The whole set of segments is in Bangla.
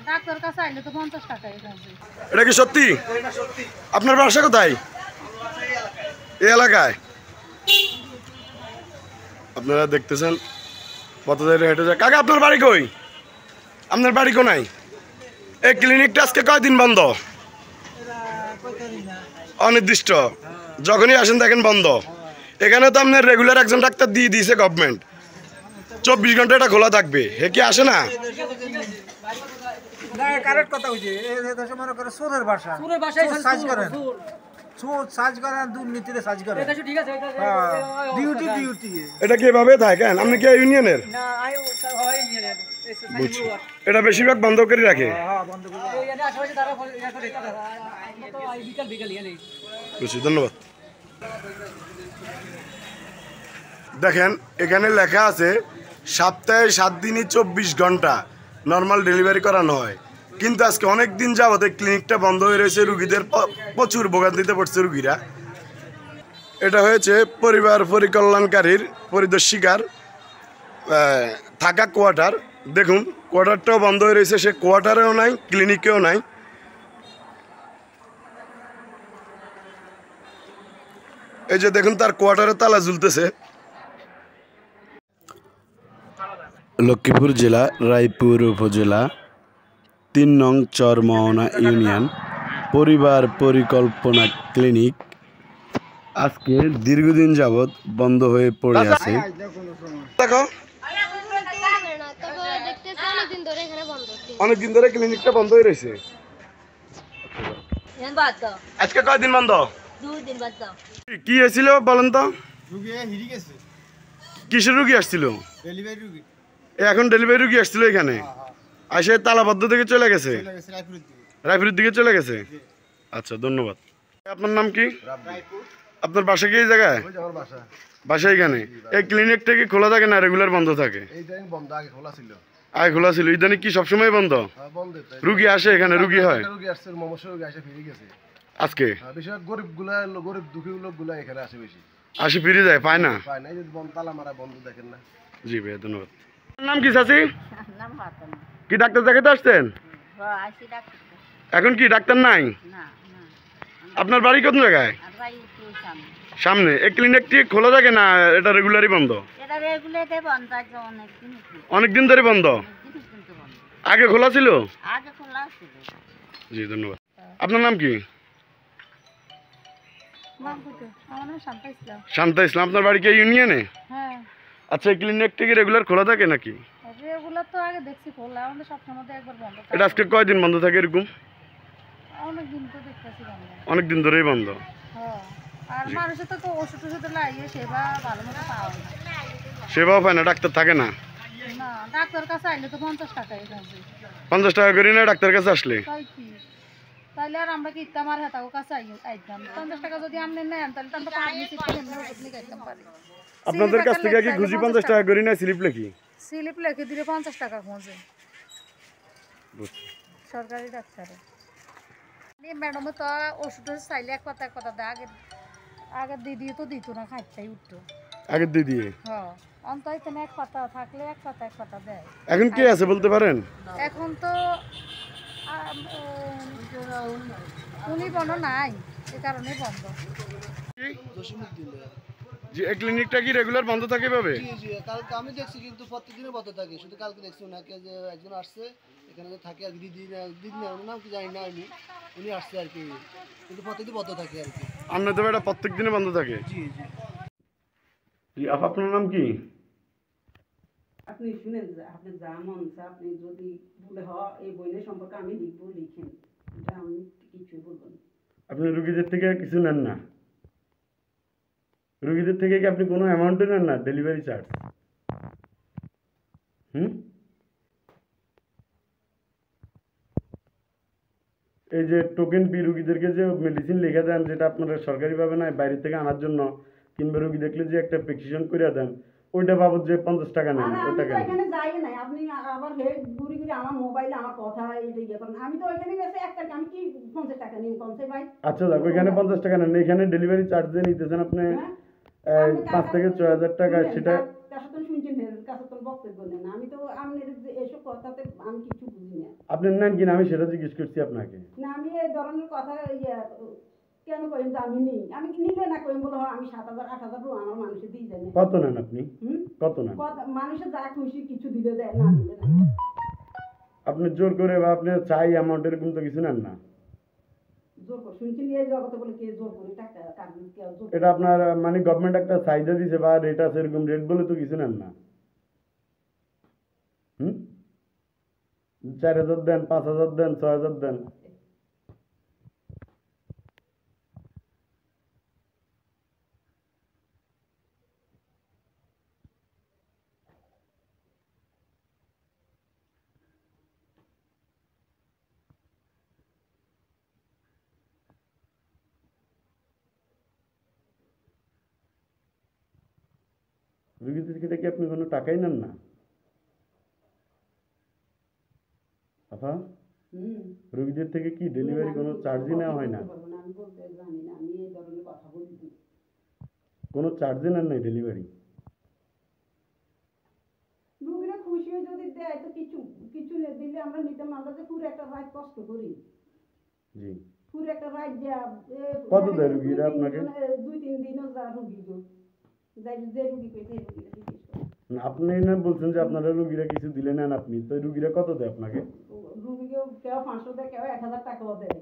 ডাক্তার কাছে আইলে তো 50 টাকা এখানে। এটা কি সত্যি? আপনার বাসা কোথায়? এই এলাকায়? আপনারা দেখতেছেন কত জায়গায় হেঁটে যায়। কাকা আপনার বাড়ি কই? আপনার বাড়ি কোনায়? এই ক্লিনিকটা আজকে কয়দিন বন্ধ? অনির্দিষ্ট। যখনই আসেন দেখেন বন্ধ। এখানে তো আপনার রেগুলার একজন ডাক্তার দিয়ে দিয়েছে গভর্নমেন্ট, 24 ঘন্টা এটা খোলা থাকবে। হে কি আসে না? এটা কি এভাবে থাকেন? আপনি কি ইউনিয়নের? বুঝছি। এটা বেশিরভাগ বন্ধ করে রাখে। বুঝছি, ধন্যবাদ। দেখেন এখানে লেখা আছে সপ্তাহে 7 দিনই 24 ঘন্টা নর্মাল ডেলিভারি করানো হয়, কিন্তু আজকে অনেক দিন যাবত ক্লিনিকটা বন্ধ হয়ে রয়েছে। রুগীদের প্রচুর ভোগান্তিতে পড়ছে রুগীরা। এটা হয়েছে পরিবার পরিকল্যাণকারীর পরিদর্শিকার থাকা কোয়ার্টার। দেখুন কোয়ার্টারটাও বন্ধ হয়ে রয়েছে, সে কোয়ার্টারেও নাই, ক্লিনিকেও নাই। এই যে দেখুন তার কোয়ার্টারে তালা ঝুলতেছে। লক্ষ্মীপুর জেলা রায়পুর উপজেলা 3 নং চরমোহনা ইউনিয়ন পরিবার পরিকল্পনা ক্লিনিক আজকে দীর্ঘদিন যাবৎ বন্ধ হয়ে পড়ে আছে। দেখো অনেকদিন ধরে ক্লিনিকটা বন্ধ হয়ে রয়েছে। আজকে কয়দিন বন্ধ? 2 দিন বন্ধ। কি হয়েছিল বলেন তো? কিসের রুগী আসছিল? এখন ডেলিভারি রুগী আসছিল এখানে, আসে তালাবদ্ধ থেকে চলে গেছে, রায়পুরের দিকে চলে গেছে। আচ্ছা ধন্যবাদ। আপনার নাম কি? আপনার বাসা কি এই জায়গায়? বাসা এখানে। এই ক্লিনিকটা কি খোলা থাকে না রেগুলার বন্ধ থাকে? আগে খোলা ছিল, ইদানি কি সবসময় বন্ধ? রুগী আসে এখানে, রুগী হয় আজকে? আসে ফিরে যায়, পায় না। জি ভাই ধন্যবাদ। নাম কি চাচি? কি ডাক্তার দেখাতে আসছেন? এখন কি ডাক্তার নাই? আপনার বাড়ি কোন জায়গায়? সামনে। এই ক্লিনিকটি খোলা থাকে না এটা রেগুলারই বন্ধ? অনেকদিন ধরে বন্ধ। আগে খোলা ছিল? জি ধন্যবাদ। আপনার নাম কি? শান্তা ইসলাম। আপনার বাড়ি কি ইউনিয়নে? আচ্ছা এই ক্লিনিকটি কি রেগুলার খোলা থাকে নাকি? রেগুলার তো আগে দেখছি খোলা, আমাদের সবসময় একবার বন্ধ থাকে। এটা আজকে কয়দিন বন্ধ থাকে এরকম? অনেকদিন তো দেখতেছি বন্ধ। অনেকদিন ধরেই বন্ধ। হ্যাঁ, আর মানুষের তো ওষুধ লাগিয়ে সেবা ভালো মতো পাওয়া না। সেবাও পায় না, ডাক্তার থাকে না? না, ডাক্তার কাছে আইলে তো 50 টাকা এখানে। 50 টাকা করে না ডাক্তার কাছে আসলে? তাইলে আর আমরা কি ইত্তামার হেতাও কাছে আইতাম? 50 টাকা যদি আমনে নেন তাহলে তো আমরা পাবলিক এমনি ওষুধ নিয়ে খাইতাম পারি। আপনাদের কাছ থেকে কি ঘুষি 50 টাকা করে না স্লিপ লেখি? স্লিপ লিখে দিলে 50 টাকা খোঁজে সরকারি ডাক্তারে। ম্যাডাম তো ওষুধ চাইলে এক কথা দেয়, আগে দিদি তো দিত না, খাইতেই উঠতো আগে দিদি। হ্যাঁ, অন্তত এখানে এক পাতা থাকলে এক পাতা দেয়। এখন কে আছে বলতে পারেন? এখন তো উনি বন্ধ নাই, এই কারণে বন্ধ। জি, এই ক্লিনিকটা কি রেগুলার বন্ধ থাকে ভাবে? জি জি, কালকে আমি দেখছি কিন্তু প্রত্যেকদিনই বন্ধ থাকে, শুধু কালকে দেখছি ওনাকে যে একজন আসছে এখানে থাকে আর দিদি নাম কি জানি না আমি, উনি আসছে আর কি, কিন্তু প্রত্যেকদিন বন্ধ থাকে আর কি। আপনার তো এটা প্রত্যেক দিনে বন্ধ থাকে? জি জি জি। আপনার নাম কি? আপনি শুনেন, আপনি যা মন আপনি যদি বলে এই বইয়ের সম্পর্কে আমি লিখবো, লিখেন, এটা আমি কিছু বলবো না। আপনি রুগীদের থেকে কিছু নেন না? রুগীদের থেকে কি আপনি কোনো অ্যামাউন্টে নেন না ডেলিভারি চার্জ? এই যে টোকেন পি রুগীদেরকে যে মেডিসিন লিখে দেন, যেটা আপনারা সরকারিভাবে না বাইরে থেকে আনার জন্য, কিংবা রুগী দেখলে যে একটা প্রেসক্রিপশন করে দেন, ওইটা বাবদ যে 50 টাকা নেন, ওটা কেন? এখানে যাই না, আপনি আবার হেড ঘুরি ঘুরি আমার মোবাইলে আমার কথা এটা ইয়ে করেন। আমি তো ওইখানে গেছে একটা, আমি কি 50 টাকা নিই 50 ভাই? আচ্ছা দেখো, এখানে 50 টাকা নেন, এখানে ডেলিভারি চার্জ দিয়ে নিতেছেন আপনি 5 থেকে 6,000 টাকা। সেটা শুনছেন, কাছে তো বক্তব্য নেন। আমি তো আপনার এসব কথাতে আমি কিছু বুঝি বুঝি না। আপনি নেন কিনা আমি সেটা জিজ্ঞেস করছি আপনাকে। না আমি এই ধরনের কথা কেন কইম যে আমি নিই, আমি কি নিলে না কইম বলে আমি 7,000 8,000 আমার মানুষে দিয়ে যাই না। কত নেন আপনি? কত নেন? মানুষে যা খুশি কিছু দিলে দেয়, না দিলে না। আপনি জোর করে বা আপনি চাই অ্যামাউন্ট এরকম তো কিছু নেন না। জোর করে শুনছি এই জগতে বলে কে জোর করে টাকা কাটবে, কে জোর এটা আপনার মানে গভর্নমেন্ট একটা চাহিদা দিছে বা রেট আছে, এরকম রেট বলে তো কিছু নেন না। 4,000 দেন, 5,000 দেন, 6,000 দেন। রুগীদের থেকে কি আপনি কোনো টাকাই নেন না? আচ্ছা, রুগীদের থেকে কি ডেলিভারি কোনো চার্জই নেওয়া হয় না? আমি বলতে জানি না, আমি এই ধরনের কথা বলি না। কোনো চার্জই নেন নাই ডেলিভারি? রুগীরা খুশি হয়ে যদি দেয় তো কিছু কিছু দিলে আমরা নিতাম। আমরা যে পুরো একটা রাত কষ্ট করি, জি। পুরো একটা রাত যা কত দেয় রুগীরা আপনাকে? 2-3 দিনও যা রুগী গো যাই যে রুগী পেয়েছে এই রুগীরা জিজ্ঞেস করে। আপনি না বলছেন যে আপনারা রুগীরা কিছু দিলে নেন, আপনি তো রুগীরা কত দেয় আপনাকে? রুগীকেও কেউ 500 দেয়, কেউ 1,000 টাকাও দেয়।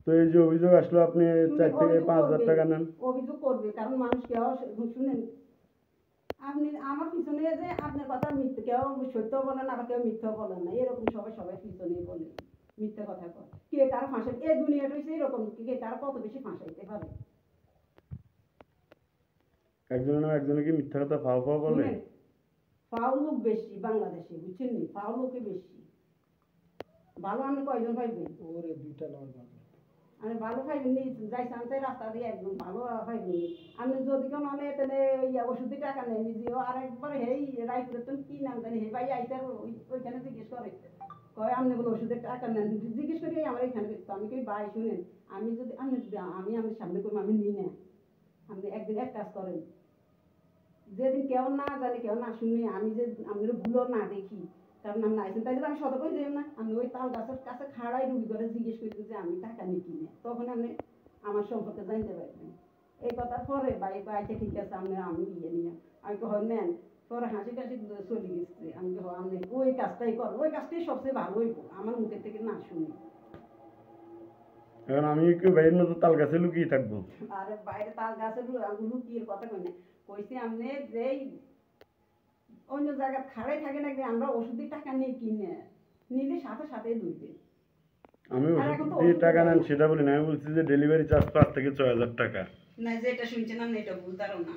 তো এই যে অভিযোগ আসলো আপনি 4 থেকে 5,000 টাকা নেন। অভিযোগ করবে, কারণ মানুষ কেউ শুনেন আপনি আমার পিছনে যে আপনার কথা মিথ্যে, কেউ সত্য বলেন আবার কেউ মিথ্যাও বলেন না, এরকম সবাই পিছনে বলে মিথ্যা কথা কয়। কে কারো ফাঁসাই এই দুনিয়াটা হচ্ছে এরকম, কে কারো কত বেশি ফাঁসাইতে পারে। একজনে কি মিথ্যা কথা ফাও ফাও বলে? ফাও লোক বেশি বাংলাদেশে, বুঝছেন নি? ফাও লোকে বেশি। ভালো আপনি কয়জন পাইবেন? ওরে দুইটা লড়বা আমি ভালো পাইবেন নি, যাই চান্সে রাস্তা দিয়ে একদম ভালো পাইবেন নি। আপনি যদি কোনো মানে তাহলে ওষুধের টাকা নেন নিজেও, আর একবার হেই রাইপুরে তো কি নাম জানি হে ভাই আইতে ওইখানে জিজ্ঞেস করে কয় আপনি বলে ওষুধের টাকা নেন, জিজ্ঞেস করি আমার এখানে আমি কই ভাই শুনেন, আমি যদি আমি আমার সামনে করি আমি নিই না। আপনি একদিন এক কাজ করেন, যেদিন কেউ না জানি কেউ না শুনি, আমি যে আমি ভুলও না দেখি, কারণ আমি আইসেন তাই আমি সতর্ক হয়ে যাই না। আমি ওই তাল গাছের কাছে খাড়াই রুগী করে জিজ্ঞেস করি যে আমি টাকা নিই কিনে, তখন আপনি আমার সম্পর্কে জানতে পারবেন। এই কথা পরে ভাই আচ্ছা ঠিক আছে আমি ইয়ে নিয়ে আমি তো হয় নেন, পরে হাসি টাসি চলে গেছে। আমি তো আপনি ওই কাজটাই কর, ওই কাজটাই সবচেয়ে ভালো হইব আমার মুখের থেকে না শুনি। এখন আমি কি বাইরের মতো তাল গাছে লুকিয়ে থাকবো? আরে বাইরে তাল গাছের লুকিয়ে কথা কই না, কইছি আপনি যেই অন্য জায়গায় খাড়াই থাকে না, আমরা ওষুধের টাকা নিয়ে কিনে নিলে সাথে সাথেই দুইবে। আমি ওষুধ দিয়ে টাকা নেন সেটা বলি না, আমি বলছি যে ডেলিভারি চার্জ 5 থেকে 6,000 টাকা। না যেটা শুনছেন আপনি এটা ভুল ধারণা।